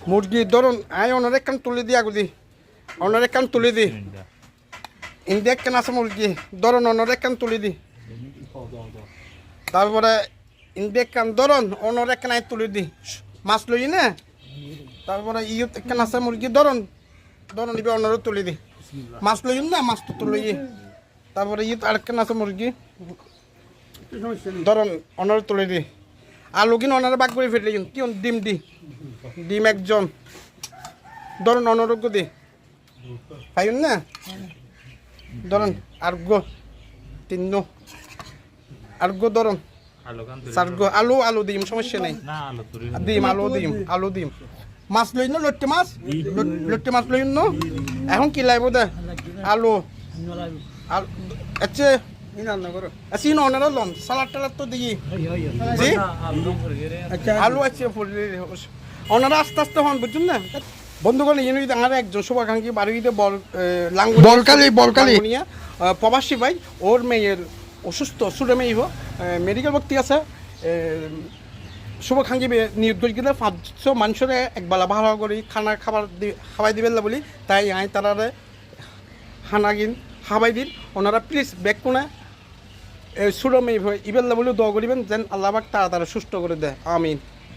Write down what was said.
মুরগি ধরুন আয় অনারে কান তুলে দি আগুদি অনারে কান তুলে দি ইন্ডিয়া কেন আছে মুরগি ধরুন অনারে কান তুলে দি তারপরে ইন্ডিয়া কান ধরুন অনারে কান তুলে দি মাছ লই না তারপরে ইউত কেন আছে মুরগি ধরুন ধরুন ইবে অনারে তুলে দি মাছ লই না মাছ তো তুলে তারপরে ইউত আর কেন আছে মুরগি ধরুন অনারে তুলে দি আলু কিন অনারে বাগ করে ফেলে কি ডিম দি ডিম একজন ধরুন অনারোগ্য দি পাইন না ধরুন আর্গ তিন আর্গ ধরুন চারগো আলু আলু দিম সমস্যা নেই দিম আলু দিম মাছ লই না লট্টে মাছ লই ন এখন কি লাগবো দে আলু আচ্ছা আচ্ছা অনারা লম সালাদ টালাদ তো দিই জি আলু আছে ওনারা আস্তে আস্তে হন বুঝছেন না বন্ধুগণ ইনি আমার একজন শুভাকাঙ্ক্ষী বাড়িতে বলকালি প্রবাসী ভাই ওর মেয়ের অসুস্থ ছোটো মেয়ে মেডিকেল ভর্তি আছে শুভাকাঙ্ক্ষী নিয়োগ করে গেলে 500 মানুষের একবেলা ভালো করে খাওয়াই দিবেন না বলি তাই আই তারা হানাগিন খাওয়াই দিন ওনারা প্লিজ ব্যাক কোনা ছোটো মেয়ে ইবেল্লা বলে দোয়া করিবেন যেন আল্লাহ পাক তাড়াতাড়ি সুস্থ করে দেয় আমিন।